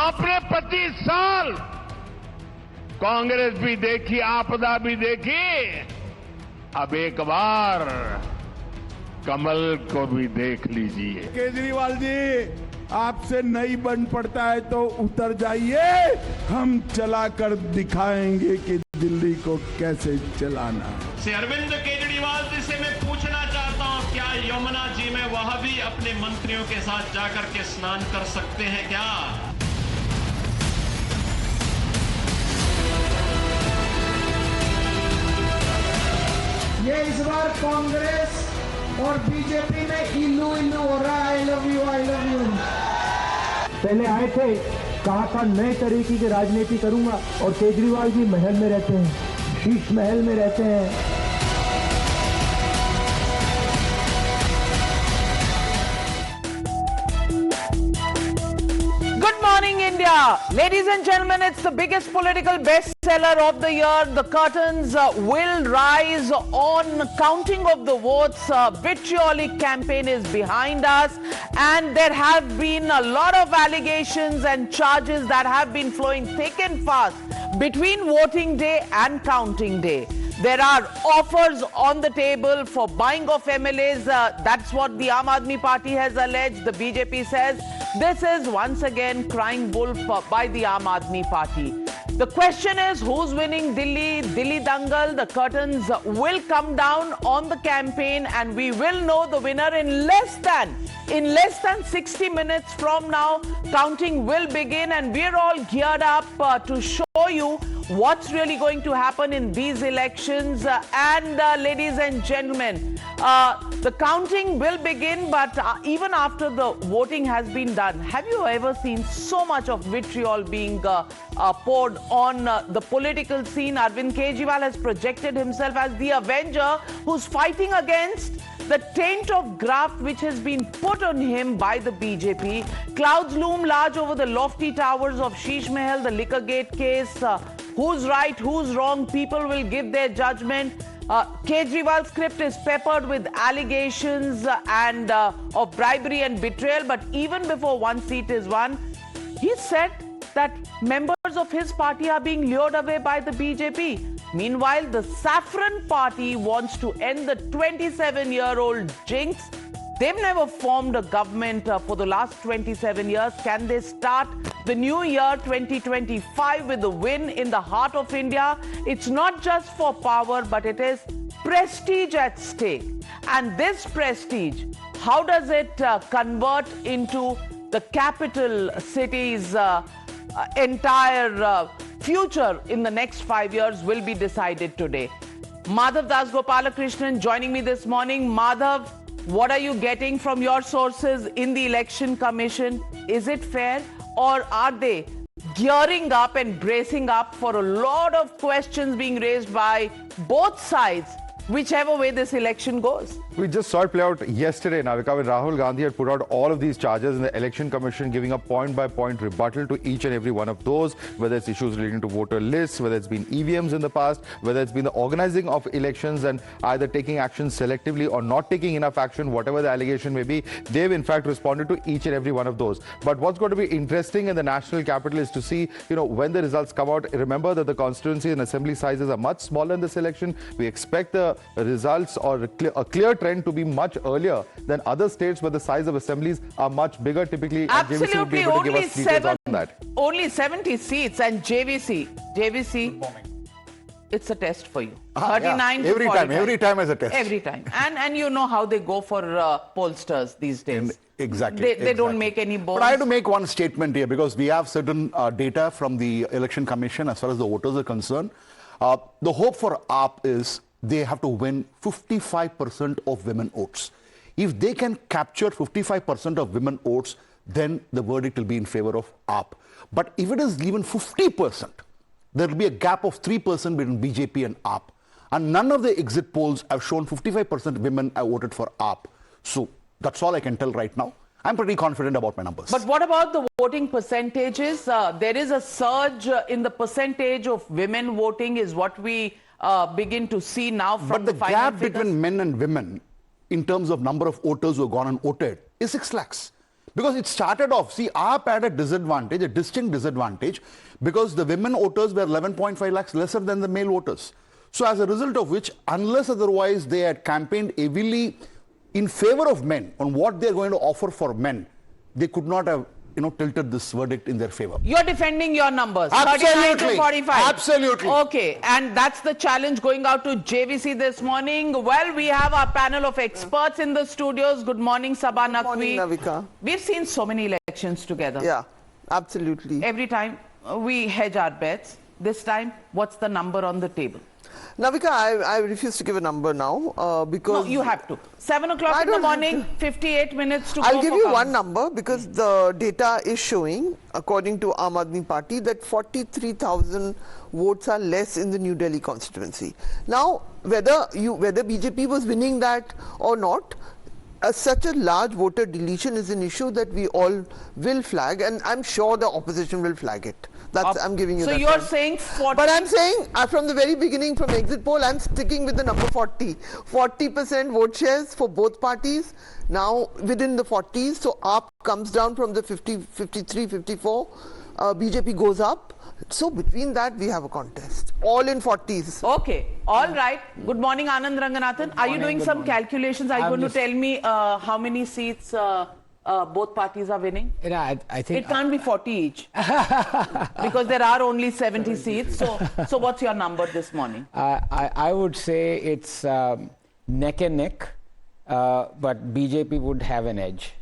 आपने 25 साल कांग्रेस भी देखी, आपदा भी देखी, अब एक बार कमल को भी देख लीजिए। केजरीवाल जी, आपसे नहीं बन पड़ता है तो उतर जाइए, हम चला कर दिखाएंगे कि दिल्ली को कैसे चलाना। श्री अरविंद केजरीवाल जी से मैं पूछना चाहता हूं, क्या यमुना जी में वह भी अपने मंत्रियों के साथ जाकर के स्नान कर सकते हैं क्या? ये इस बार कांग्रेस और बीजेपी में इल्लू इल्लू हो रहा है। I love you, I love you. पहले आए थे, कहा था नए तरीके की राजनीति करूंगा, और केजरीवाल जी महल में रहते हैं, शीश महल में रहते हैं। Good morning, India. Ladies and gentlemen, it's the biggest political bestseller of the year. The curtains will rise on counting of the votes. Vitriolic campaign is behind us, and there have been a lot of allegations and charges that have been flowing thick and fast between voting day and counting day. There are offers on the table for buying of MLAs. That's what the Aam Aadmi Party has alleged. The BJP says this is once again crying wolf by the Aam Aadmi Party. The question is, who's winning Delhi Dangal? The curtains will come down on the campaign, and we will know the winner in less than 60 minutes from now. Counting will begin, and we're all geared up to show you what's really going to happen in these elections. Ladies and gentlemen, the counting will begin, but even after the voting has been done, have you ever seen so much of vitriol being poured on the political scene? Arvind Kejriwal has projected himself as the avenger who's fighting against the taint of graft which has been put on him by the BJP. Clouds loom large over the lofty towers of Sheesh Mahal, the Liquorgate case. Who's right, who's wrong? People will give their judgment. Kejriwal's script is peppered with allegations and of bribery and betrayal. But even before one seat is won, he said that members of his party are being lured away by the BJP. Meanwhile, the Saffron Party wants to end the 27-year-old jinx. They've never formed a government for the last 27 years. Can they start the new year 2025 with a win in the heart of India? It's not just for power, but it is prestige at stake. And this prestige, how does it convert into the capital city's entire future in the next 5 years will be decided today. Madhav Das Gopalakrishnan joining me this morning. Madhav, what are you getting from your sources in the Election Commission? Is it fair, or are they gearing up and bracing up for a lot of questions being raised by both sides, whichever way this election goes? We just saw it play out yesterday, Navika, when Rahul Gandhi had put out all of these charges and the Election Commission giving a point-by-point rebuttal to each and every one of those, whether it's issues relating to voter lists, whether it's been EVMs in the past, whether it's been the organizing of elections and either taking action selectively or not taking enough action, whatever the allegation may be. They've in fact responded to each and every one of those. But what's going to be interesting in the national capital is to see, when the results come out. Remember that the constituency and assembly sizes are much smaller in this election. We expect the results or a clear trend to be much earlier than other states where the size of assemblies are much bigger typically. Absolutely, and JVC would be able to give us details on that. Only 70 seats, and JVC, it's a test for you. 39 to 45. Every time is a test. Every time. And you know how they go for pollsters these days. Exactly. They don't make any bones. But I have to make one statement here, because we have certain data from the Election Commission as far as the voters are concerned. The hope for AAP is they have to win 55% of women votes. If they can capture 55% of women votes, then the verdict will be in favor of AAP. But if it is even 50%, there will be a gap of 3% between BJP and AAP. And none of the exit polls have shown 55% women have voted for AAP. So that's all I can tell right now. I'm pretty confident about my numbers. But what about the voting percentages? There is a surge in the percentage of women voting is what we begin to see now from but the final gap figures. between men and women in terms of number of voters who have gone and voted is 6 lakhs. Because it started off, see, AAP had a disadvantage, a distinct disadvantage, because the women voters were 11.5 lakhs lesser than the male voters. So as a result of which, unless otherwise they had campaigned heavily in favor of men on what they're going to offer for men, they could not have, tilted this verdict in their favor. You're defending your numbers. Absolutely. 39 to 45. Absolutely. Okay, and that's the challenge going out to JVC this morning. Well, we have our panel of experts in the studios. Good morning, Sabah Naqvi. Good morning, Navika. We've seen so many elections together. Yeah, absolutely. Every time we hedge our bets. This time, what's the number on the table? Navika, I refuse to give a number now because... No, you have to. 7 o'clock in the morning, 58 minutes to go. I'll give you one number because the data is showing, according to Aam Aadmi Party, that 43,000 votes are less in the New Delhi constituency. Now, whether BJP was winning that or not, such a large voter deletion is an issue that we all will flag, and I'm sure the opposition will flag it. I'm giving you so that. So you're saying 40? But I'm saying from the very beginning, from exit poll, I'm sticking with the number 40. 40% vote shares for both parties, now within the 40s. So AAP comes down from the 50, 53, 54. BJP goes up. So between that, we have a contest. All in 40s. Okay. All right. Good morning, Anand Ranganathan. Are you doing some calculations? Are you going to tell me how many seats both parties are winning? I think it can't be 40 each because there are only 70 seats. So what's your number this morning? I would say it's neck and neck, but BJP would have an edge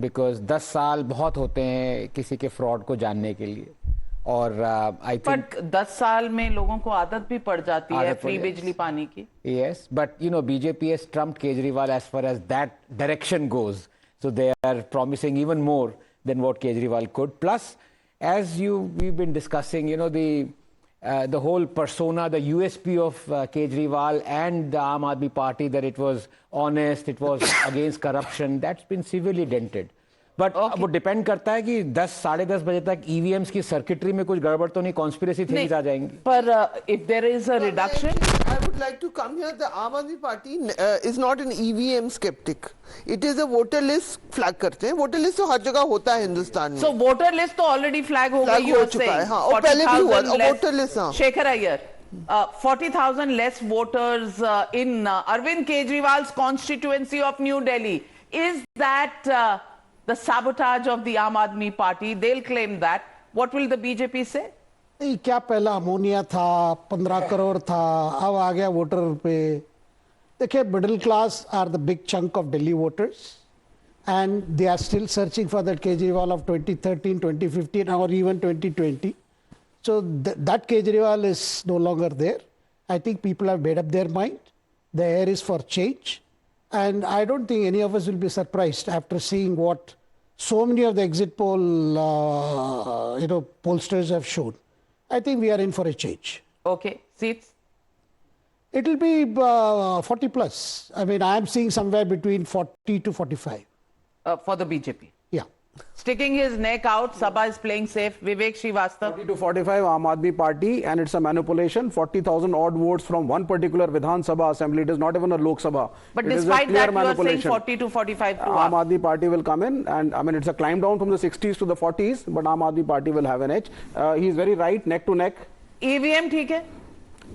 because 10 साल बहुत होते हैं किसी के fraud को जानने के लिए और I think. But 10 साल में लोगों को आदत भी पड़ जाती है free बिजली पानी की. Yes, but BJP has trumped Kejriwal as far as that direction goes. So they are promising even more than what Kejriwal could. Plus, as we've been discussing, the whole persona, the USP of Kejriwal and the Aam Aadmi Party, that it was honest, it was against corruption, that's been severely dented. But वो depend करता है कि 10 साढ़े 10 बजे तक EVMs की circuitry में कुछ गड़बड़ तो नहीं, कॉन्स्पिरेसी थ्योरीज आ जाएंगी. पर if there is a reduction, I would like to come here. The Aam Aadmi Party is not an EVM skeptic. It is a voter list flag करते हैं. Voter list तो हर जगह होता है हिंदुस्तान में. So voter list तो already flag हो गई. हो चुका है. हाँ, और पहले भी हुआ. Voter list हाँ. Shekhar Iyer, 40,000 less voters in Arvind Kejriwal's constituency of New Delhi. Is that the sabotage of the Aam Aadmi Party? They'll claim that. What will the BJP say? क्या पहला अमोनिया था, 15 करोड़ था, अब आ गया voter पे. देखिए, middle class are the big chunk of Delhi voters and they are still searching for that Kejriwal of 2013, 2015 or even 2020. So that Kejriwal is no longer there. I think people have made up their mind. The air is for change. And I don't think any of us will be surprised after seeing what so many of the exit poll pollsters have shown. I think we are in for a change. Okay. Seats? It will be 40 plus. I mean, I am seeing somewhere between 40 to 45. For the BJP? Yeah. Sticking his neck out, Sabha is playing safe. Vivek Srivastava. 40 to 45 Aam Aadmi Party, and it's a manipulation. 40,000 odd votes from one particular Vidhan Sabha assembly. It is not even a Lok Sabha. But it despite that, you are saying 40 to 45 to Aam Aadmi Party will come in, and I mean it's a climb down from the 60s to the 40s, but Aam Aadmi Party will have an edge. He is very right, neck to neck. EVM ठीक है?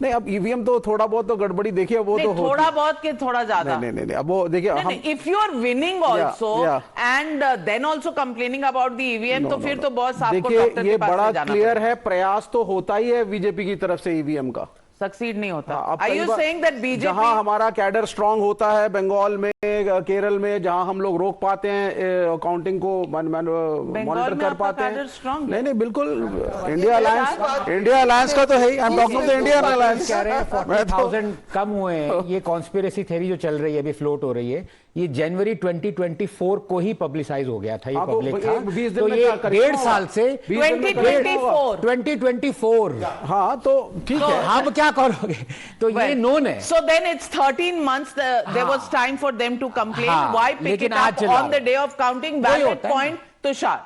नहीं, अब EVM तो थोड़ा बहुत तो गड़बड़ी देखिए वो तो थोड़ा बहुत के थोड़ा ज्यादा. नहीं अब वो देखिए हम if you are winning also and then also complaining about the EVM तो फिर तो बॉस आपको डॉक्टर के पास ले जाना. देखिए ये बड़ा क्लियर है, प्रयास तो होता ही है बीजेपी की तरफ से ईवीएम का. सक्सीड नहीं होता. Are you saying that BJP जहां हमारा कैडर स्ट्रांग होता है बंगाल में, केरल में, जहां हम लोग रोक पाते हैं काउंटिंग को, मॉनिटर कर पाते हैं. नहीं बिल्कुल इंडिया अलायंस का तो है ही. I am talking of the Indian alliance. कह रहे हैं 40,000 कम हुए हैं. ये कॉन्स्पिरेसी थ्योरी जो चल रही है, अभी फ्लोट हो रही है, ये जनवरी 2024 को ही पब्लिसाइज हो गया था. ये पब्लिक था तो ये 1.5 साल से 2024. हाँ तो ठीक है. हम क्या करोगे? तो ये नोन है. So then it's 13 months there was time for them to complain. Why pick it up on the day of counting? Valid point, Tushar.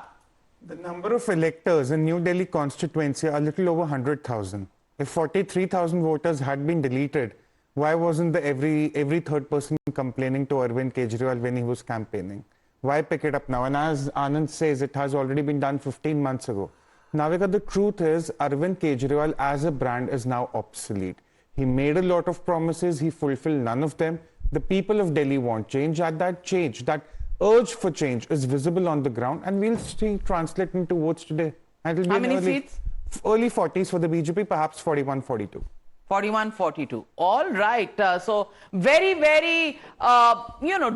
The number of electors in New Delhi constituency are a little over 100,000. If 43,000 voters had been deleted, why wasn't every third person complaining to Arvind Kejriwal when he was campaigning? Why pick it up now? And as Anand says, it has already been done 15 months ago. Navika, the truth is, Arvind Kejriwal as a brand is now obsolete. He made a lot of promises, he fulfilled none of them. The people of Delhi want change, and that change, that urge for change is visible on the ground, and we'll see translate into votes today. And it'll be how many seats? Early 40s for the BJP, perhaps 41, 42. 41, 42. All right. So very, very,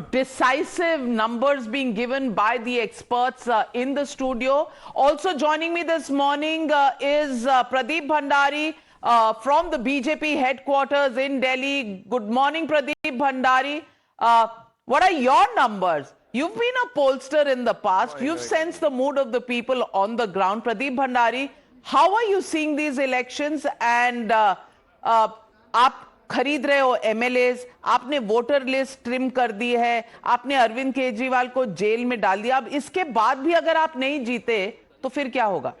decisive numbers being given by the experts in the studio. Also joining me this morning is Pradeep Bhandari from the BJP headquarters in Delhi. Good morning, Pradeep Bhandari. What are your numbers? You've been a pollster in the past. You've sensed the mood of the people on the ground. Pradeep Bhandari, how are you seeing these elections? And आप खरीद रहे हो MLAs, आपने voter list trim कर दी है, आपने अरविंद केजरीवाल को jail में डाल दिया. अब इसके बाद भी अगर आप नहीं जीते तो फिर क्या होगा?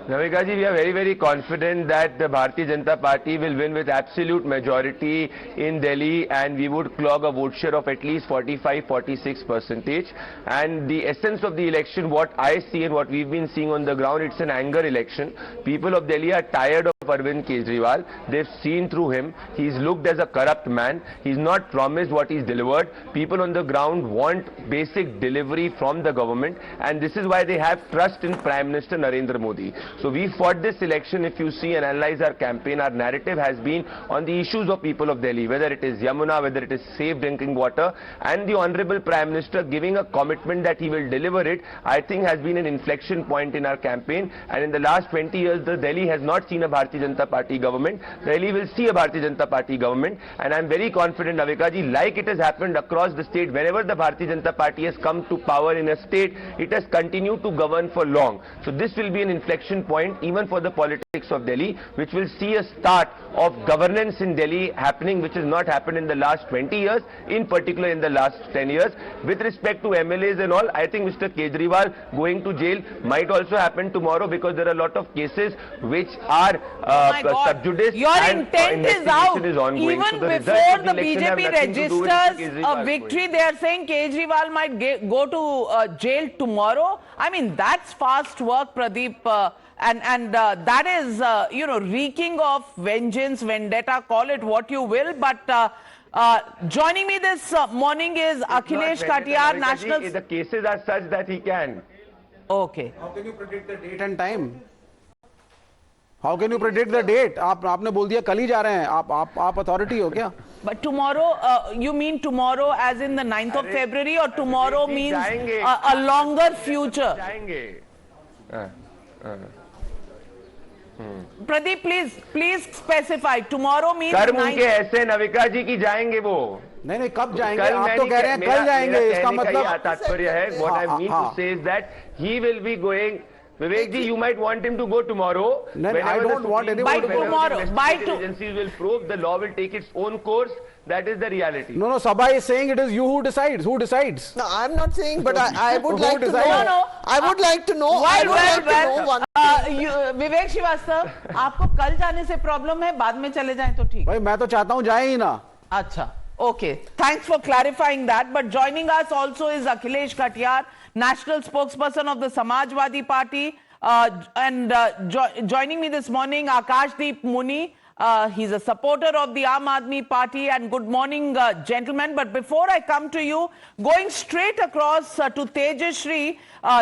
Navika ji, we are very, very confident that the Bharatiya Janata Party will win with absolute majority in Delhi, and we would clock a vote share of at least 45-46%. And the essence of the election, what I see and what we've been seeing on the ground, it's an anger election. People of Delhi are tired of Arvind Kejriwal. They've seen through him. He's looked as a corrupt man. He's not promised what he's delivered. People on the ground want basic delivery from the government, and this is why they have trust in Prime Minister Narendra Modi. So we fought this election. If you see and analyze our campaign, our narrative has been on the issues of people of Delhi, whether it is Yamuna, whether it is safe drinking water, and the Honorable Prime Minister giving a commitment that he will deliver it, I think has been an inflection point in our campaign. And in the last 20 years, the Delhi has not seen a Bharatiya Janata Party government. Delhi will see a Bharatiya Janata Party government, and I'm very confident, Navika ji, like it has happened across the state, whenever the Bharatiya Janata Party has come to power in a state, it has continued to govern for long. So this will be an inflection point even for the politics of Delhi, which will see a start of governance in Delhi happening, which has not happened in the last 20 years, in particular in the last 10 years. With respect to MLAs and all, I think Mr. Kejriwal going to jail might also happen tomorrow, because there are a lot of cases which are sub judice. Your intent is out. Ongoing. Even so before the BJP registers a victory, they are saying Kejriwal might go to jail tomorrow. I mean, that's fast work, Pradeep. And that is, reeking of vengeance, vendetta, call it what you will. But joining me this morning is Akhilesh Katiyar, National... The cases are such that he can. Okay. How can you predict the date and time? How can you predict the date? आपने बोल दिया कल ही जा रहे हैं. आप authority हो क्या? But tomorrow, you mean tomorrow as in the 9th of February, or tomorrow means a longer future? Pradeep, please specify. Tomorrow means. कर्म उनके ऐसे नविका जी की जाएंगे वो. नहीं कब जाएंगे? आप तो कह रहे हैं कल जाएंगे. इसका मतलब तात्पर्य है. What I mean to say is that he will be going. Vivek ji, you might want him to go tomorrow. I don't want anyone to go tomorrow. Agencies will probe, the law will take its own course. That is the reality. No, Sabha is saying it is you who decides. Who decides? No, I'm not saying, but I would like to know. No. I would like to know. I would like to know one thing. विवेक श्रीवास्तव, आपको कल जाने से problem है, बाद में चले जाएं तो ठीक. भाई मैं तो चाहता हूं जाए ही ना. अच्छा. Okay, thanks for clarifying that. But joining us also is Akhilesh Katiyar, national spokesperson of the Samajwadi Party. Joining me this morning, Akashdeep Muni. He's a supporter of the Aam Aadmi Party. And good morning, gentlemen. But before I come to you, going straight across to Tejashree,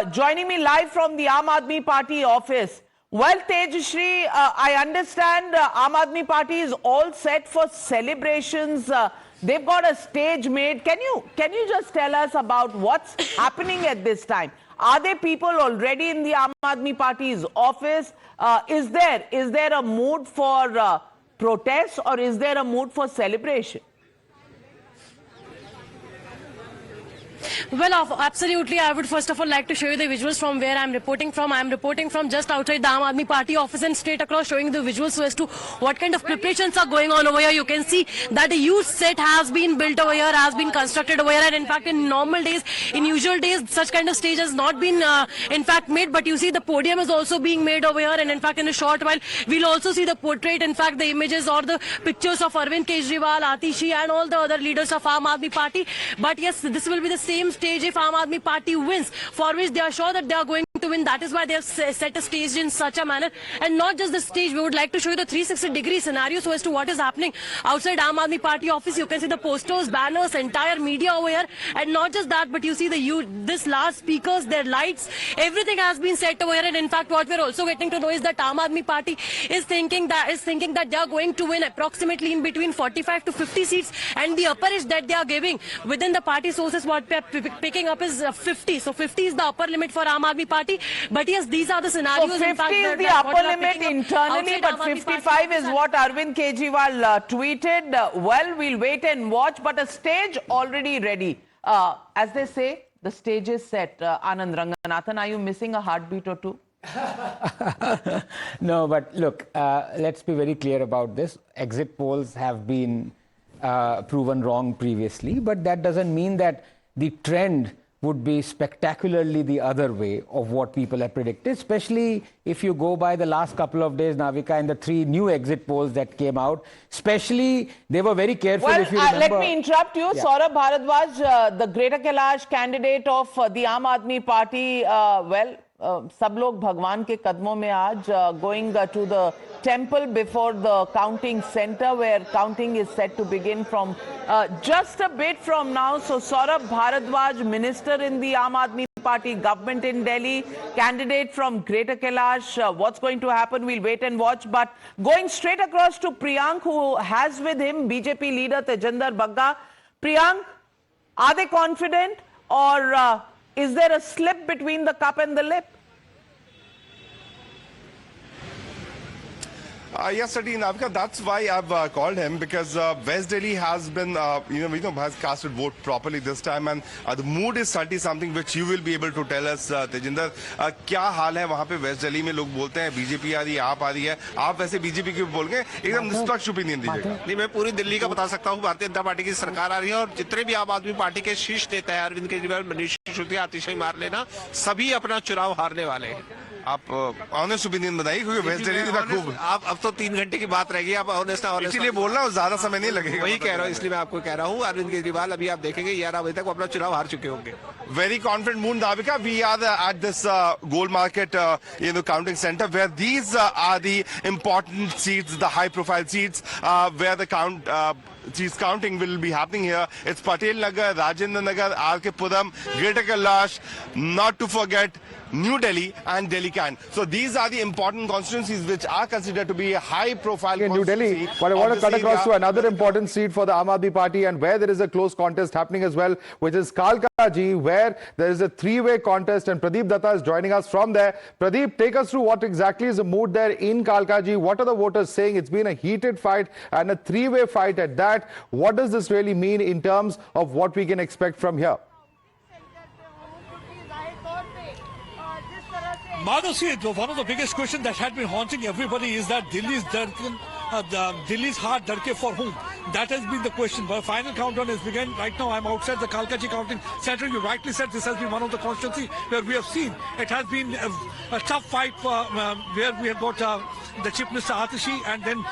joining me live from the Aam Aadmi Party office. Well, Tejashree, I understand Aam Aadmi Party is all set for celebrations. They've got a stage made. Can you just tell us about what's happening at this time? Are there people already in the Aam Aadmi Party's office? Is there a mood for protest, or is there a mood for celebration? Well, absolutely. I would first of all like to show you the visuals from where I'm reporting from. I'm reporting from just outside the Aam Aadmi Party office and straight across showing the visuals so as to what kind of preparations are going on over here. You can see that a huge set has been built over here, has been constructed over here, and in fact in normal days, in usual days, such kind of stage has not been in fact made, but you see the podium is also being made over here, and in fact in a short while we'll also see the portrait, in fact the images or the pictures of Arvind Kejriwal, Atishi and all the other leaders of Aam Aadmi Party. But yes, this will be the same stage if Aam Aadmi Party wins, for which they are sure that they are going to win. That is why they have set a stage in such a manner, and not just the stage. We would like to show you the 360-degree scenario so as to what is happening outside Aam Aadmi Party office. You can see the posters, banners, entire media over here, and not just that, but you see this large speakers, their lights, everything has been set over here. And in fact, what we're also getting to know is that Aam Aadmi Party is thinking that they are going to win approximately in between 45 to 50 seats, and the upper is that they are giving within the party sources. What we are picking up is 50. So 50 is the upper limit for Aam Aadmi Party. But yes, these are the scenarios. So 50 in fact, is the upper limit internally, but 55 is what Arvind Kejriwal tweeted. Well, we'll wait and watch, but a stage already ready. As they say, the stage is set. Anand Ranganathan, are you missing a heartbeat or two? No, but look, let's be very clear about this. Exit polls have been proven wrong previously, but that doesn't mean that the trend would be spectacularly the other way of what people have predicted, especially if you go by the last couple of days, Navika, and the 3 new exit polls that came out. Especially, they were very careful, well, if you remember. Let me interrupt you. Yeah. Saurabh Bharadwaj, the Greater Kailash candidate of the Aam Aadmi Party, सब लोग भगवान के कदमों में आज going to the temple before the counting center where counting is set to begin from just a bit from now. So Saurabh Bharadwaj, minister in the Aam Aadmi Party government in Delhi, candidate from Greater Kailash. What's going to happen? We'll wait and watch. But going straight across to Priyank, who has with him BJP leader Tejinder Bagga. Priyank, are they confident, or is there a slip between the cup and the lip? Yes, Sadine, that's why I've called him, because West Delhi has been, has casted vote properly this time, and the mood is certainly something which you will be able to tell us, Tejinder. क्या हाल है वहाँ पे waste Delhi में? लोग बोलते हैं BJP आ रही है, आप आ रही है, आप वैसे बीजेपी की बोल गए, एकदम निष्पक्ष ओपिनियन दीजिएगा। नहीं, मैं पूरी दिल्ली का बता सकता हूँ, भारतीय जनता पार्टी की सरकार आ रही है, और जितने भी आम आदमी पार्टी के शीर्ष नेता है, अरविंद केजरीवाल, मनीष सिसोदिया, आतिशी मार लेना, सभी अपना चुनाव हारने वाले हैं। आप ऑनेस्ट ओपिनियन बताइए, क्योंकि वेस्ट दिल्ली में खूब आप अब तो 3 घंटे की बात रहेगी, आप ऑनेस्ट इसलिए बोल रहा हूँ, ज्यादा समय नहीं लगेगा। वही कह रहा हूँ, इसलिए मैं आपको कह रहा हूँ, अरविंद केजरीवाल अभी आप देखेंगे 11 बजे तक वो अपना चुनाव हार चुके होंगे। Very confident mood, Navika. We are at this gold market, counting center, where these are the important seats, the high-profile seats, where the counting will be happening here. It's Patel Nagar, Rajendra Nagar, R.K. Puram, Greater Kailash, not to forget New Delhi and Delhi Can. So these are the important constituencies which are considered to be high-profile in New Delhi. But I want to cut across to another important seat for the Aam Aadmi Party, and where there is a close contest happening as well, which is Kalkaji, where there is a 3-way contest, and Pradeep Datta is joining us from there. Pradeep, take us through what exactly is the mood there in Kalkaji. What are the voters saying? It's been a heated fight and a 3-way fight at that. What does this really mean in terms of what we can expect from here? Madhu, one of the biggest questions that had been haunting everybody is that Delhi's heart darke for whom? That has been the question. But final countdown has begun. Right now, I'm outside the Kalkaji counting center. You rightly said this has been one of the constituencies where we have seen it has been a tough fight where we have got the Chief Minister Atishi, and then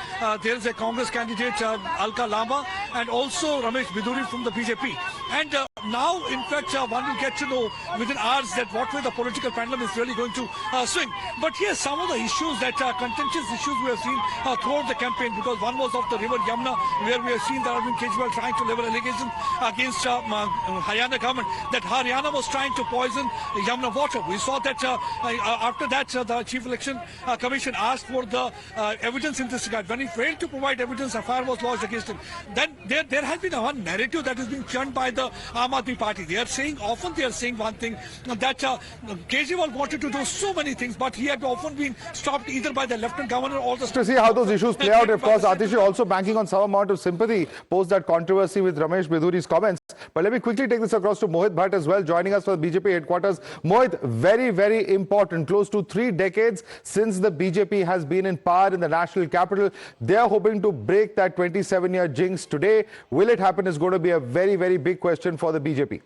there is a Congress candidate Alka Lamba, and also Ramesh Biduri from the BJP. And now, in fact, one will get to know within hours that what way the political pendulum is really going to swing. But yes, some of the issues that are contentious issues we have seen throughout the campaign, because one was of the river Yamuna, where we have seen that Arvind Kejriwal trying to level allegations against Haryana government that Haryana was trying to poison Yamuna water. We saw that after that the Chief Election Commission asked for the evidence in this regard. When he failed to provide evidence, a fire was lodged against him. Then there has been one narrative that has been churned by the Aam Aam Aadmi Party. They are saying one thing, that Kejriwal wanted to do so many things, but he had often been stopped either by the Lieutenant Governor or the... To see how those issues play out, of course, Atishi also banking on some amount of sympathy post that controversy with Ramesh Biduri's comments. But let me quickly take this across to Mohit Bhatt as well, joining us from the BJP headquarters. Mohit, very, very important, close to 3 decades since the BJP has been in power in the national capital. They are hoping to break that 27-year jinx today. Will it happen is going to be a very, very big question for the BJP.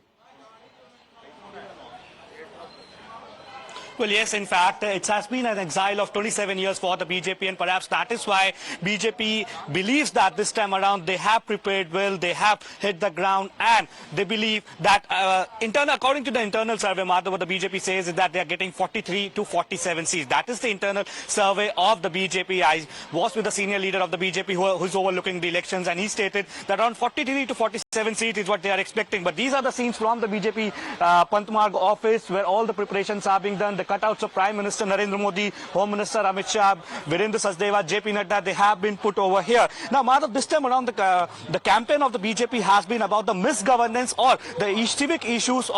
Well, yes, in fact, it has been an exile of 27 years for the BJP, and perhaps that is why BJP believes that this time around they have prepared well, they have hit the ground, and they believe that, according to the internal survey, Madhav, what the BJP says is that they are getting 43 to 47 seats. That is the internal survey of the BJP. I was with the senior leader of the BJP who's overlooking the elections, and he stated that around 43 to 47 seats is what they are expecting. But these are the scenes from the BJP Pantmarg office where all the preparations are being done. The cutouts of Prime Minister Narendra Modi, Home Minister Amit Shah, Virendra Sachdeva, JP Nadda, they have been put over here. Now, Madhav, this time around the campaign of the BJP has been about the misgovernance or the civic issues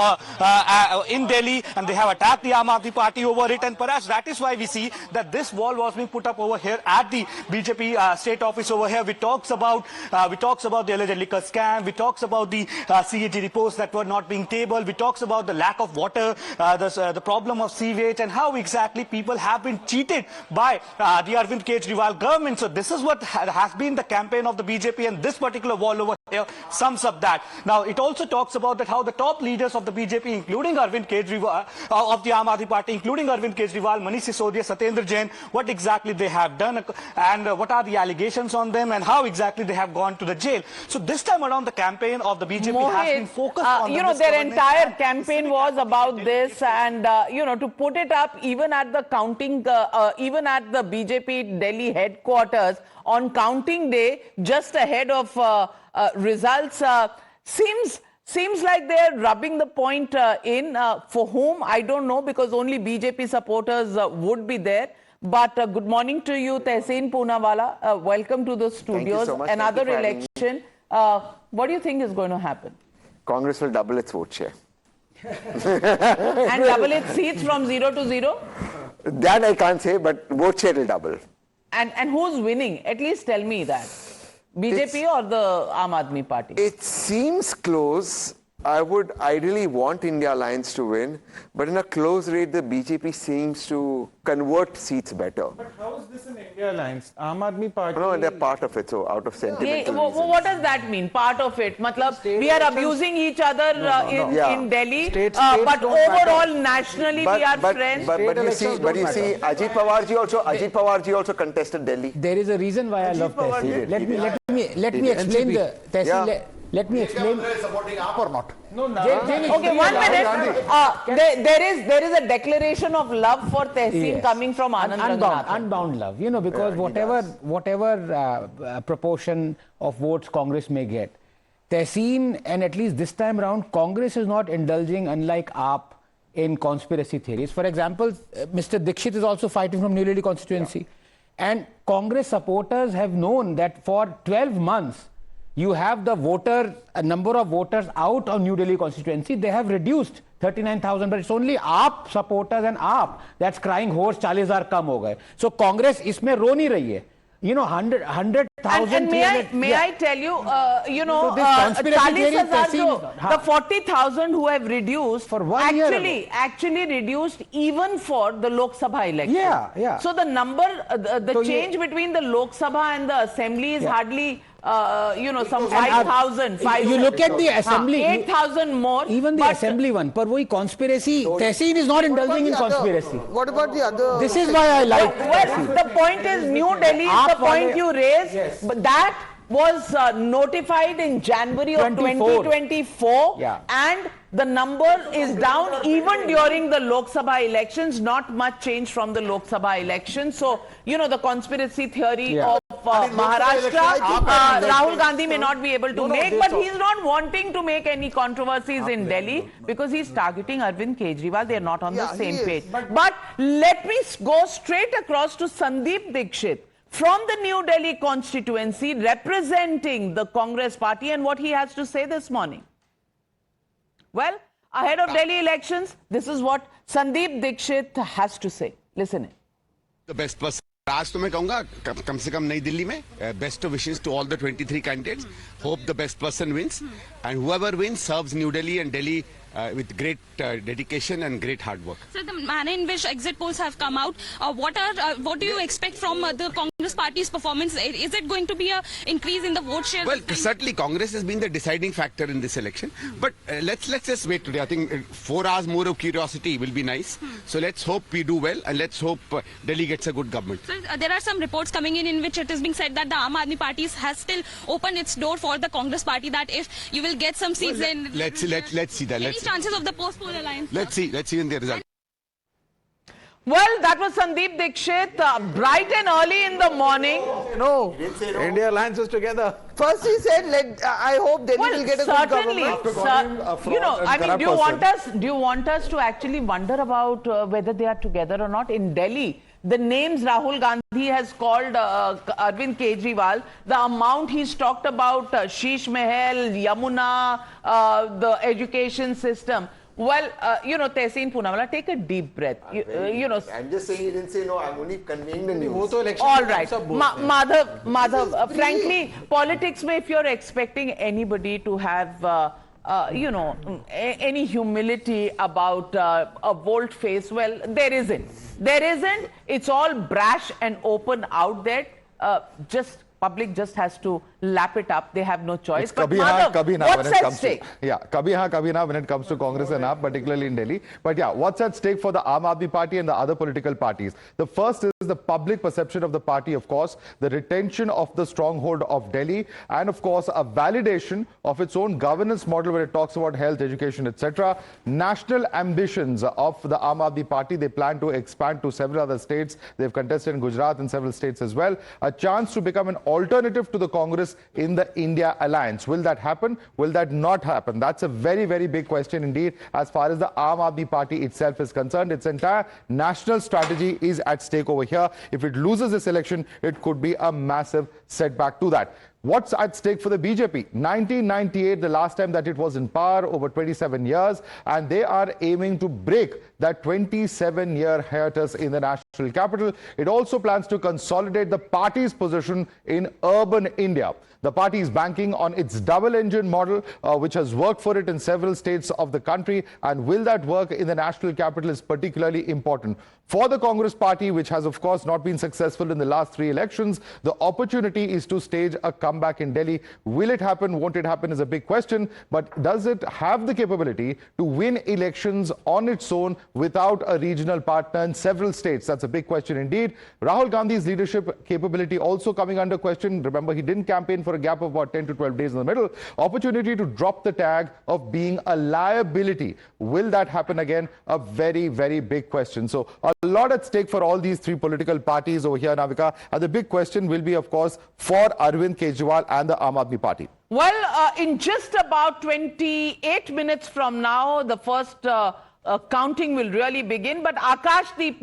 in Delhi, and they have attacked the Aam Aadmi Party over it, and perhaps that is why we see that this wall was being put up over here at the BJP state office over here. We talks about the alleged liquor scam, we talks about the CAG reports that were not being tabled, we talks about the lack of water, the problem of sewage, and how exactly people have been cheated by the Arvind Kejriwal government. So this is what has been the campaign of the BJP, and this particular wall over here sums up that. Now, it also talks about that how the top leaders of the BJP, including Arvind Kejriwal, of the Aam Aadmi Party, including Arvind Kejriwal, Manish Sisodia, Satyendra Jain, what exactly they have done, and what are the allegations on them, and how exactly they have gone to the jail. So this time around, the campaign of the BJP Mohit, has been focused on their entire campaign was about this, and to put it up even at the counting, even at the BJP Delhi headquarters on counting day, just ahead of results, seems like they're rubbing the point in. For whom, I don't know, because only BJP supporters would be there. But good morning to you, Tehseen Poonawalla. Welcome to the studios. Thank you so much. Another election. What do you think is going to happen? Congress will double its vote share. And double its seats from 0 to 0? That I can't say, but vote share will double. And who's winning? At least tell me that. BJP or the Aam Aadmi Party? It seems close. I would ideally want India Alliance to win, but in a close race, the BJP seems to convert seats better. But how is this an India Alliance? Aam Aadmi Party... No, they're part of it, so out of sentimental reasons. What does that mean, part of it? Matlab, we are abusing each other in Delhi, but overall, nationally, we are friends. But you see, Ajit Pawarji also contested Delhi. There is a reason why I love Tehseen. Let me explain the Tehseen. Let me explain. Supporting AAP or not? No, okay, 1 minute. There is a declaration of love for Tehseen coming from Anand Ranganathan. Unbound love, because whatever proportion of votes Congress may get, Tehseen, and at least this time around, Congress is not indulging, unlike AAP, in conspiracy theories. For example, Mr. Dixit is also fighting from New Delhi constituency. And Congress supporters have known that for 12 months, you have the number of voters out of New Delhi constituency. They have reduced 39,000, but it's only AAP supporters and AAP that's crying horse 40,000 kam ho gaye. So Congress isme ro nahi rahi hai. 100,000. And may I tell you, the 40,000 who have reduced for 1 year actually reduced even for the Lok Sabha election. Yeah. So the number, the change between the Lok Sabha and the assembly is hardly some 5,000. You look at the assembly. 8,000 more. Even the assembly one. But wohi conspiracy. Tehseen is not indulging in conspiracy. What about the other? This is why I like. Well, the point is New Delhi is the point you raised. Yes. But that was notified in January of 2024. And the number is down even during the Lok Sabha elections. Not much change from the Lok Sabha elections. So, the conspiracy theory of Maharashtra, Rahul Gandhi may not be able to make, but he's not wanting to make any controversies in Delhi because he's targeting Arvind Kejriwal. They're not on the same page. But let me go straight across to Sandeep Dixit from the New Delhi constituency representing the Congress party and what he has to say this morning. Well, ahead of Delhi elections, this is what Sandeep Dikshit has to say. Listen in. The best person. आज तो मैं कहूँगा कम से कम नई दिल्ली में best wishes to all the 23 candidates. Hope the best person wins, and whoever wins serves New Delhi and Delhi with great dedication and great hard work. So the manner in which exit polls have come out, what do you expect from the Congress party's performance? Is it going to be an increase in the vote share? Well, certainly Congress has been the deciding factor in this election. But let's just wait today. I think 4 hours more of curiosity will be nice. So let's hope we do well, and let's hope Delhi gets a good government. So there are some reports coming in which it is being said that the Aam Aadmi Party has still opened its door for the Congress party, that if you will get some seats in... Let's see that. Any chances of the post-poll alliance? Let's see in the result. Well, that was Sandeep Dikshit, bright and early in the morning. No, India alliance is together. First he said, I hope Delhi will get a good government. You know, I mean, do you want us to actually wonder about whether they are together or not? In Delhi, the names Rahul Gandhi has called Arvind Kejriwal, the amount he's talked about Sheesh Mahal, Yamuna, the education system. Well, you know, Tehseen Poonawalla, take a deep breath. You know, I'm just saying he didn't say no, I'm only conveying the news. All right. Madhav, frankly, politics, if you're expecting anybody to have, you know, any humility about a volte-face, well, there isn't. It's all brash and open out there. Public just has to lap it up. They have no choice. But Madhav, what's at stake? Kabhi haan, kabhi na when it comes to Congress and AAP, particularly in Delhi. But yeah, what's at stake for the Aam Aadmi Party and the other political parties? The first is the public perception of the party, of course, the retention of the stronghold of Delhi, and of course, a validation of its own governance model where it talks about health, education, etc. National ambitions of the Aam Aadmi Party. They plan to expand to several other states. They've contested in Gujarat and several states as well. A chance to become an alternative to the Congress in the India alliance. Will that happen? Will that not happen? That's a very, very big question indeed as far as the Aam Aadmi Party itself is concerned. Its entire national strategy is at stake over here. If it loses this election, it could be a massive setback to that. What's at stake for the BJP? 1998, the last time that it was in power, over 27 years, and they are aiming to break that 27-year hiatus in the national capital. It also plans to consolidate the party's position in urban India. The party is banking on its double-engine model, which has worked for it in several states of the country, and will that work in the national capital is particularly important. For the Congress party, which has of course not been successful in the last 3 elections, the opportunity is to stage a comeback in Delhi. Will it happen? Won't it happen is a big question, but does it have the capability to win elections on its own without a regional partner in several states? That's a big question indeed. Rahul Gandhi's leadership capability also coming under question. Remember, he didn't campaign for a gap of about 10 to 12 days in the middle. Opportunity to drop the tag of being a liability. Will that happen again? A very, very big question. So a lot at stake for all these 3 political parties over here, Navika. And the big question will be, of course, for Arvind Kejriwal and the Aam Aadmi Party. Well, in just about 28 minutes from now, the first counting will really begin. But Akashdeep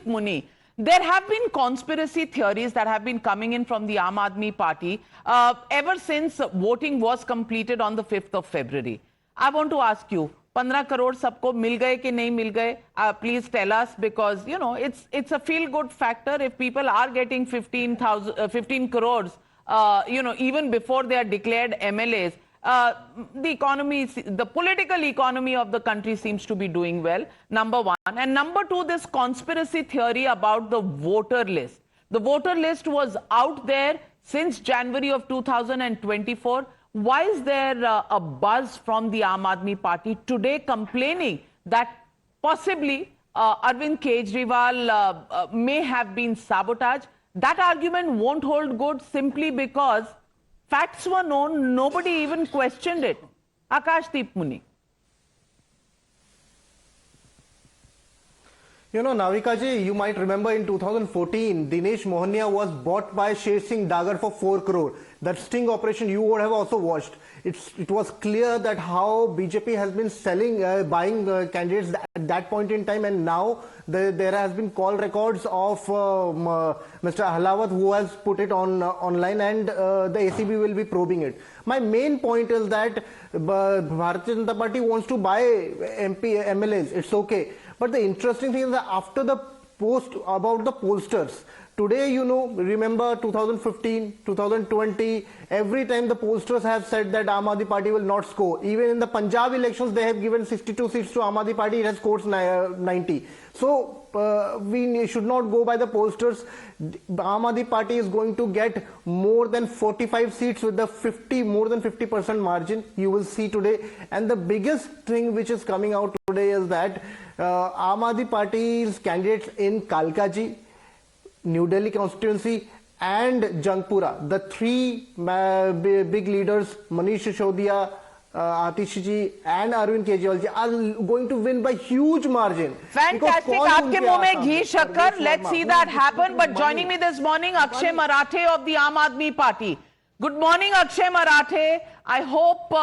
Muni, there have been conspiracy theories that have been coming in from the Aam Aadmi Party ever since voting was completed on the 5th of February. I want to ask you, 15 crore sabko mil gaye ki nahi mil gaye? Please tell us, because you know it's a feel-good factor if people are getting 15 crores, you know, even before they are declared MLAs. The economy, the political economy of the country seems to be doing well, number one. And number two, this conspiracy theory about the voter list. The voter list was out there since January of 2024. Why is there a buzz from the Aam Aadmi Party today complaining that possibly Arvind Kejriwal may have been sabotaged? That argument won't hold good simply because facts were known, nobody even questioned it. Akashdeep Muni. You know, Navika ji, you might remember in 2014, Dinesh Mohania was bought by Sher Singh Dagar for 4 crore. That sting operation you would have also watched. It was clear that how BJP has been selling, buying candidates at at that point in time, and now there has been call records of Mr. Ahlawat, who has put it on online, and the ACB will be probing it. My main point is that Bharatiya Janata Party wants to buy MLAs. It's okay, but the interesting thing is that after the post about the pollsters, today, you know, remember 2015, 2020, every time the pollsters have said that Aam Aadmi Party will not score. Even in the Punjab elections, they have given 62 seats to Aam Aadmi Party, it has scored 90. So, we should not go by the pollsters. Aam Aadmi Party is going to get more than 45 seats with the more than 50% margin, you will see today. And the biggest thing which is coming out today is that Aam Aadmi Party's candidates in Kalkaji, New Delhi constituency and Jangpura, the three big leaders, Manish Sisodiya, Atish ji and Arvind Kejriwal ji, are going to win by huge margin. Fantastic. Aapke muh mein ghee shakkar. Let's see that happen. But joining me this morning, Akshay Marathe of the Aam Aadmi Party. Good morning, Akshay Marathe. I hope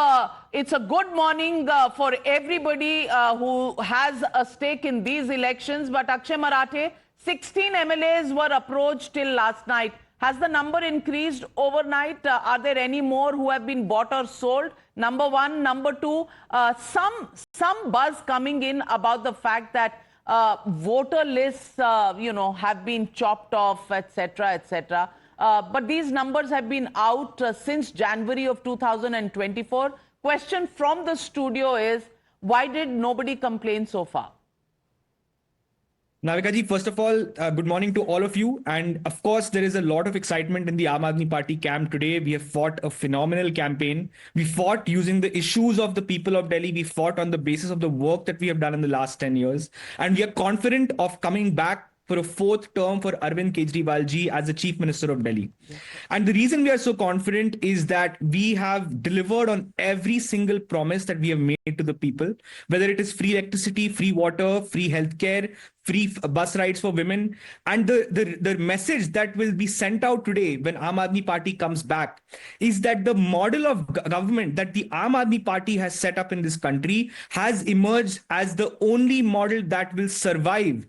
it's a good morning for everybody who has a stake in these elections. But Akshay Marathe, 16 MLAs were approached till last night. Has the number increased overnight? Are there any more who have been bought or sold? Number one. Number two, some buzz coming in about the fact that voter lists, have been chopped off, etc., etc. But these numbers have been out since January of 2024. Question from the studio is, why did nobody complain so far? Navika ji, first of all, good morning to all of you. And of course, there is a lot of excitement in the Aam Aadmi Party camp today. We have fought a phenomenal campaign. We fought using the issues of the people of Delhi. We fought on the basis of the work that we have done in the last 10 years. And we are confident of coming back for a fourth term for Arvind Kejriwal ji as the Chief Minister of Delhi. And the reason we are so confident is that we have delivered on every single promise that we have made to the people, whether it is free electricity, free water, free healthcare, free bus rides for women. And the message that will be sent out today when Aam Aadmi Party comes back is that the model of government that the Aam Aadmi Party has set up in this country has emerged as the only model that will survive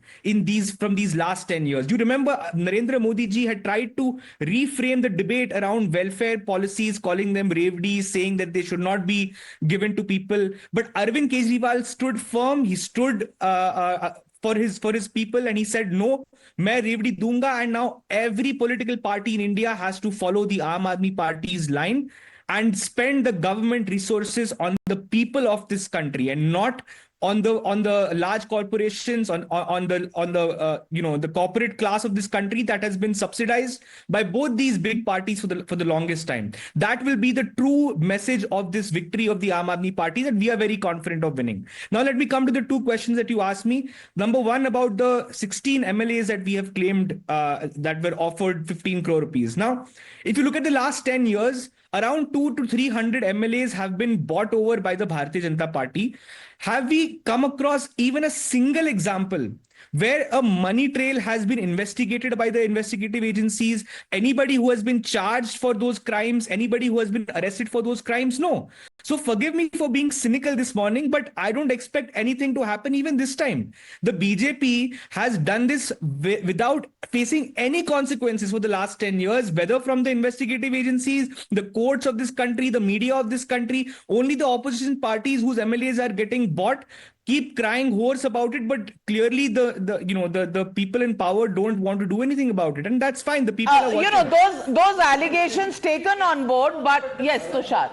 from these last 10 years. You remember Narendra Modi ji had tried to reframe the debate around welfare policies, calling them revdis, saying that they should not be given to people. But Arvind Kejriwal stood firm. He stood for his people, and he said, no, main revdi dunga. And now every political party in India has to follow the Aam Aadmi Party's line and spend the government resources on the people of this country and not on the large corporations, on the corporate class of this country that has been subsidized by both these big parties for the longest time. That will be the true message of this victory of the Aam Aadmi Party that we are very confident of winning. Now let me come to the two questions that you asked me. Number one, about the 16 MLAs that we have claimed that were offered 15 crore rupees. Now, if you look at the last 10 years, around 200 to 300 MLAs have been bought over by the Bharatiya Janata Party. Have we come across even a single example where a money trail has been investigated by the investigative agencies? Anybody who has been charged for those crimes? Anybody who has been arrested for those crimes? No. So forgive me for being cynical this morning, but I don't expect anything to happen even this time. The BJP has done this without facing any consequences for the last 10 years, whether from the investigative agencies, the courts of this country, the media of this country. Only the opposition parties whose MLAs are getting bought keep crying hoarse about it, but clearly the people in power don't want to do anything about it, and that's fine. The people are watching. Those allegations taken on board, but yes, Tushar.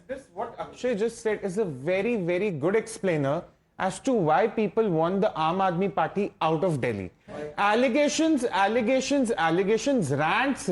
This what Akshay just said is a very, very good explainer as to why people want the Aam Aadmi Party out of Delhi. Allegations, rants,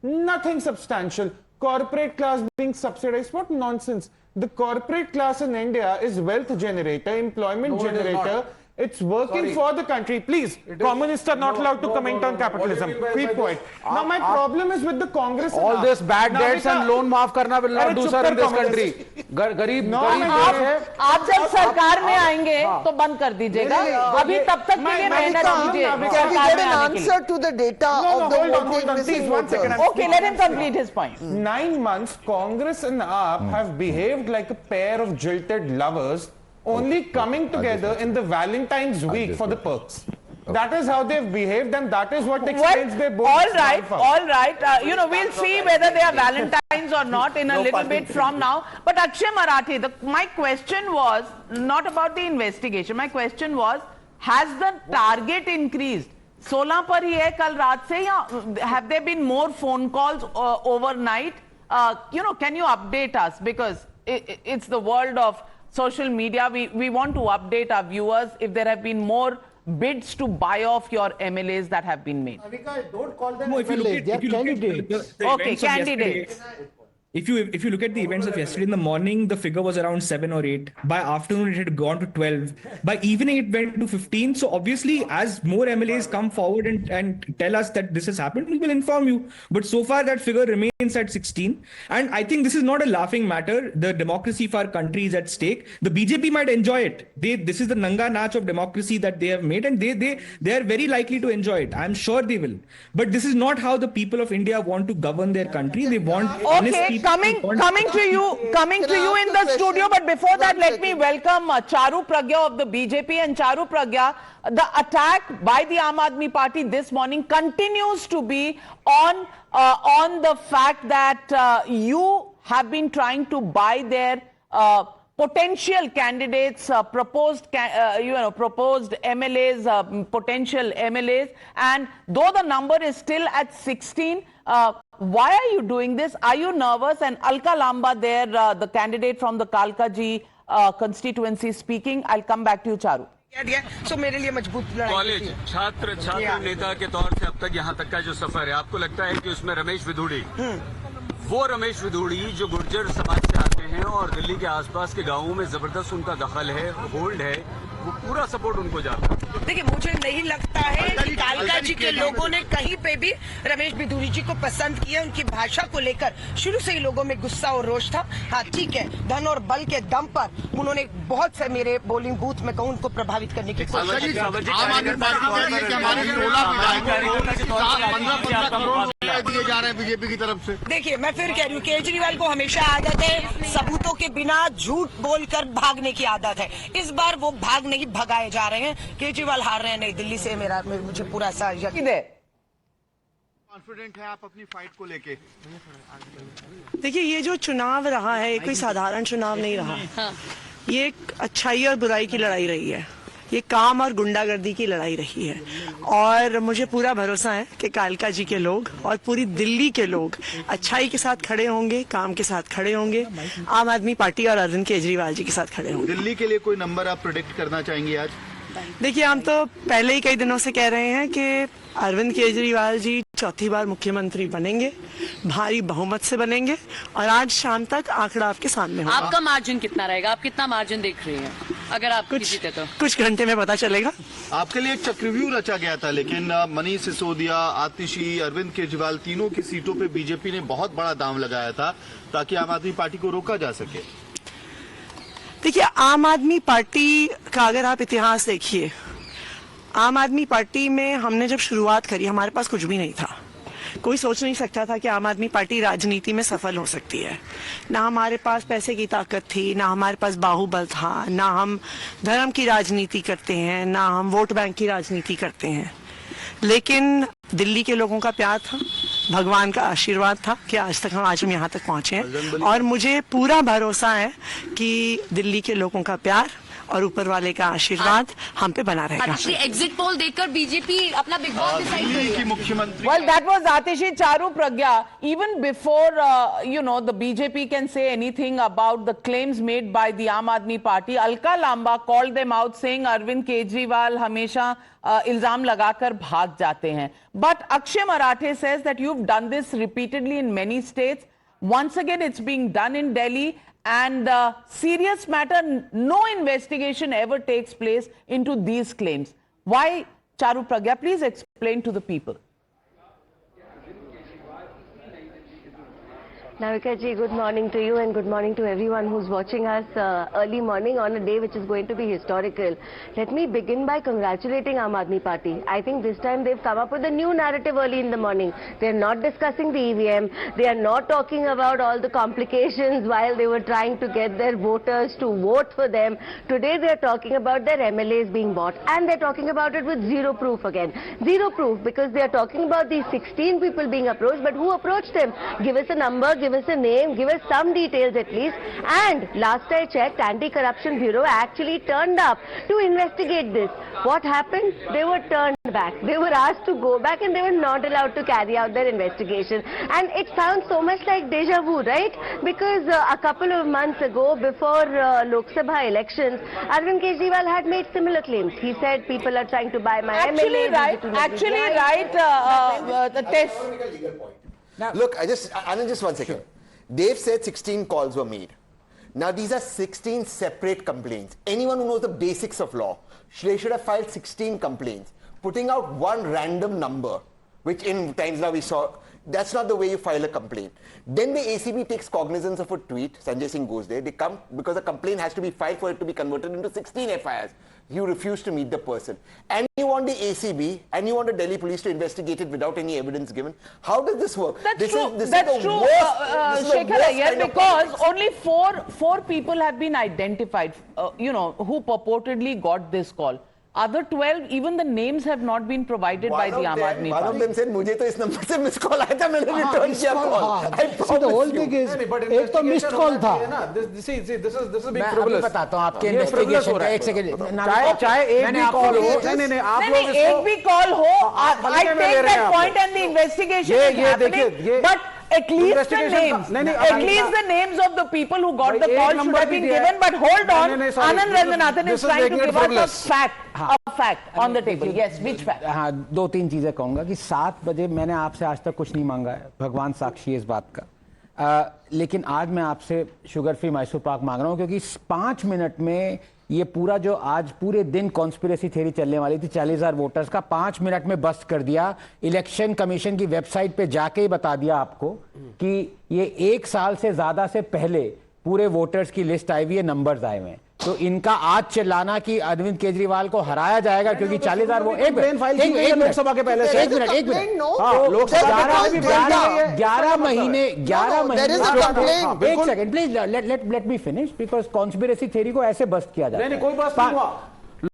nothing substantial. Corporate class being subsidized, what nonsense. The corporate class in India is wealth generator, employment generator. It's working for the country. Please, communists are not allowed to comment on capitalism. Keep quiet. Now my problem is with the Congress. All this bad debts and loan maaf karna will not do sir in this country. गरीब आप जब सरकार में आएंगे तो बंद कर दीजिएगा. अभी तब तक के लिए मेहनत कीजिए. Can we get an answer to the data of the voting missing voters? Okay, let him complete his point. 9 months, Congress and AAP have behaved like a pair of jilted lovers only coming together in the Valentine's week for the perks. That is how they've behaved, and that is what explains their both. All right. We'll see whether they are Valentines or not in a little bit from now. But Akshay Marathe, my question was not about the investigation. My question was, has the target increased? 16 पर ही है कल रात से या have there been more phone calls overnight? Can you update us, because it's the world of social media. We want to update our viewers if there have been more bids to buy off your MLAs that have been made. Avika, don't call them No, MLAs, they are candidates. Okay, candidates. If you look at the events of yesterday, in the morning the figure was around 7 or 8. By afternoon it had gone to 12. By evening it went to 15. So obviously, as more MLAs come forward and tell us that this has happened, we will inform you. But so far that figure remains at 16. And I think this is not a laughing matter. The democracy of our country is at stake. The BJP might enjoy it. This is the Nanga Nach of democracy that they have made, and they are very likely to enjoy it. I'm sure they will. But this is not how the people of India want to govern their country. They want honest people. Coming to you in the studio, but before that, let me welcome Charu Pragya of the BJP. And Charu Pragya, the attack by the Aam Aadmi Party this morning continues to be on the fact that you have been trying to buy their potential candidates, proposed MLAs, potential MLAs, and though the number is still at 16, why are you doing this? Are you nervous? And Alka Lamba there, the candidate from the Kalkaji constituency speaking. I'll come back to you, Charu. सो मेरे लिए मजबूत college छात्र नेता के तौर से अब तक यहाँ तक का जो सफर है, आपको लगता है कि उसमें रमेश विधूड़ी, वो रमेश विधूड़ी जो गुर्जर समाज से आते हैं और दिल्ली के आसपास के गांवों में जबरदस्त उनका दखल है, होल्ड है, वो पूरा सपोर्ट उनको जाता है? देखिए, मुझे नहीं लगता है कि कालका जी के लोगों ने कहीं पे भी रमेश विधूड़ी जी को पसंद किया। उनकी भाषा को लेकर शुरू से ही लोगों में गुस्सा और रोष था। हाँ ठीक है, धन और बल के दम पर उन्होंने बहुत से मेरे बोलिंग बूथ में कहूँ उनको प्रभावित करने की कोशिश की। दिए जा रहे हैं बीजेपी की तरफ से। देखिए, मैं फिर कह रही हूँ, केजरीवाल को हमेशा आदत है सबूतों के बिना झूठ बोलकर भागने की आदत है। इस बार वो भाग नहीं भगाए जा रहे हैं। केजरीवाल हार रहे हैं नई दिल्ली से, मुझे पूरा ऐसा यकीन है। कॉन्फिडेंट है आप अपनी फाइट को लेके? देखिए, ये जो चुनाव रहा है, कोई साधारण चुनाव नहीं रहा। ये एक अच्छाई और बुराई की लड़ाई रही है। ये काम और गुंडागर्दी की लड़ाई रही है, और मुझे पूरा भरोसा है कि कालका जी के लोग और पूरी दिल्ली के लोग अच्छाई के साथ खड़े होंगे, काम के साथ खड़े होंगे, आम आदमी पार्टी और अरविंद केजरीवाल जी के साथ खड़े होंगे। दिल्ली के लिए कोई नंबर आप प्रेडिक्ट करना चाहेंगे आज? देखिए, हम तो पहले ही कई दिनों से कह रहे हैं कि अरविंद केजरीवाल जी चौथी बार मुख्यमंत्री बनेंगे, भारी बहुमत से बनेंगे, और आज शाम तक आंकड़ा आपके सामने होगा। आपका मार्जिन कितना रहेगा? आप कितना मार्जिन देख रही हैं अगर आप जीते तो? कुछ घंटे में पता चलेगा। आपके लिए एक चक्रव्यूह रचा गया था, लेकिन मनीष सिसोदिया, आतिशी, अरविंद केजरीवाल, तीनों की सीटों पे बीजेपी ने बहुत बड़ा दांव लगाया था ताकि आम आदमी पार्टी को रोका जा सके। देखिए, आम आदमी पार्टी का अगर आप इतिहास देखिए, आम आदमी पार्टी में हमने जब शुरुआत करी, हमारे पास कुछ भी नहीं था। कोई सोच नहीं सकता था कि आम आदमी पार्टी राजनीति में सफल हो सकती है। ना हमारे पास पैसे की ताकत थी, ना हमारे पास बाहुबल था, ना हम धर्म की राजनीति करते हैं, ना हम वोट बैंक की राजनीति करते हैं। लेकिन दिल्ली के लोगों का प्यार था, भगवान का आशीर्वाद था कि आज हम यहाँ तक पहुंचे हैं, और मुझे पूरा भरोसा है कि दिल्ली के लोगों का प्यार और ऊपर वाले का आशीर्वाद हम पे बना रहेगा। एग्जिट पोल देखकर बीजेपी अपना बिग बॉस डिसाइड करेगी। मुख्यमंत्री Well, that was Atishi Charu Pragya. Even before, the BJP can say anything about the claims made by the Aam Aadmi Party, Alka Lamba called them out saying Arvind Kejriwal हमेशा इल्जाम लगाकर भाग जाते हैं. But Akshay Marathe says that you've done this repeatedly in many states. Once again, it's being done in Delhi. And serious matter, no investigation ever takes place into these claims. Why, Charu Pragya? Please explain to the people. Navika ji, good morning to you and good morning to everyone who's watching us early morning on a day which is going to be historical. Let me begin by congratulating Aam Aadmi Party. I think this time they've come up with a new narrative early in the morning. They're not discussing the EVM. They are not talking about all the complications while they were trying to get their voters to vote for them. Today they're talking about their MLAs being bought, and they're talking about it with zero proof again. Zero proof because they're talking about these 16 people being approached, but who approached them? Give us a number, give us a name, give us some details at least. And last I checked, Anti-Corruption Bureau actually turned up to investigate this. What happened? They were turned back. They were asked to go back and they were not allowed to carry out their investigation. And it sounds so much like deja vu, right? Because a couple of months ago, before Lok Sabha elections, Arvind Kejriwal had made similar claims. He said people are trying to buy my Actually, MLA. right, the test. Look, Anand, just 1 second. They've said 16 calls were made. Now, these are 16 separate complaints. Anyone who knows the basics of law, they should have filed 16 complaints. Putting out one random number, which in times now we saw, that's not the way you file a complaint. Then the ACB takes cognizance of a tweet. Sanjay Singh goes there. They come because a complaint has to be filed for it to be converted into 16 FIRs. You refuse to meet the person. And you want the ACB and you want the Delhi police to investigate it without any evidence given. How does this work? That's true. That's true, Shekhar Iyer, because only four people have been identified, who purportedly got this call. Other 12, even the names have not been provided by the Aam Aadmi Party. One of them said, "मुझे तो इस number से miss call आया था, मैंने return किया call." See, the whole thing is, एक तो मिस्ड कॉल था. This is big मैं frivolous. अभी बताता हूँ आपके इन्वेस्टिगेशन का. एक सेकंड. चाहे एक भी कॉल हो, नहीं आप लोग इसको एक भी कॉल हो, I take that point and the investigation is happening, but at least the names of the people who got the call should have been given. But hold on, Anand Ranganathan is trying to give us a fact on the table. Yes, which fact? हाँ, 2-3 चीजें कहूंगा कि 7 बजे मैंने आपसे आज तक कुछ नहीं मांगा है, भगवान साक्षी है इस बात का. लेकिन आज मैं आपसे शुगर फ्री मैसूर पाक मांग रहा हूँ, क्योंकि 5 मिनट में ये पूरा जो आज पूरे दिन कॉन्स्पिरेसी थ्योरी चलने वाली थी 40,000 वोटर्स का, 5 मिनट में बस्ट कर दिया. इलेक्शन कमीशन की वेबसाइट पे जाके ही बता दिया आपको कि ये 1 साल से ज्यादा से पहले पूरे वोटर्स की लिस्ट आई हुई है, नंबर्स आए हुए हैं. तो इनका आज चिल्लाना कि अरविंद केजरीवाल को हराया जाएगा क्योंकि 40,000 वो एक लोकसभा के पहले से 1 मिनट 11 महीने 1 second please let me finish, because conspiracy theory को ऐसे बस्ट किया जाता है. कोई बस्ट नहीं हुआ.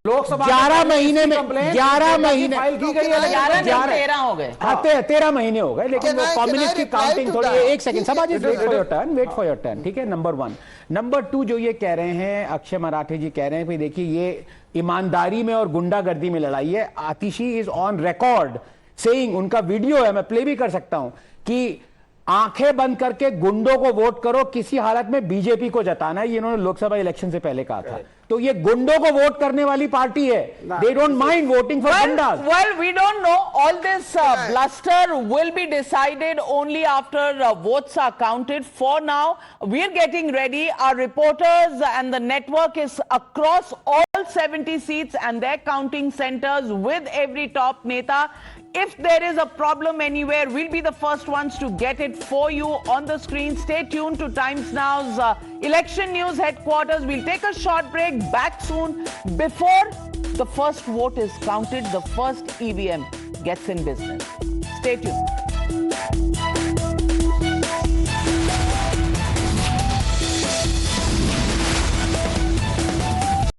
लोकसभा 11 महीने में 11 महीने 13 हो गए. हाँ 13 महीने हो गए, लेकिन वो कम्युनिस्ट की काउंटिंग थोड़ी. 1 सेकंड सभा जी, वेट फॉर योर टर्न. ठीक है, नंबर 1. नंबर 2 जो ये कह रहे हैं, अक्षय मराठे जी कह रहे हैं कि देखिए ये ईमानदारी में और गुंडागर्दी में लड़ाई है. आतिशी इज ऑन रिकॉर्ड सेइंग, उनका वीडियो है, मैं प्ले भी कर सकता हूं, कि आंखें बंद करके गुंडों को वोट करो, किसी हालत में बीजेपी को जताना है. ये इन्होंने लोकसभा इलेक्शन से पहले कहा था. तो ये गुंडों को वोट करने वाली पार्टी है. They don't mind voting for गुंडास. Well, we don't know. All this bluster will be decided only after votes are counted. For now, we're getting ready. Our reporters and the network is across all 70 seats and their counting centers with every top neta. If there is a problem anywhere, we'll be the first ones to get it for you on the screen. Stay tuned to Times Now's Election News Headquarters. We'll take a short break. Back soon. Before the first vote is counted, the first EVM gets in business. Stay tuned.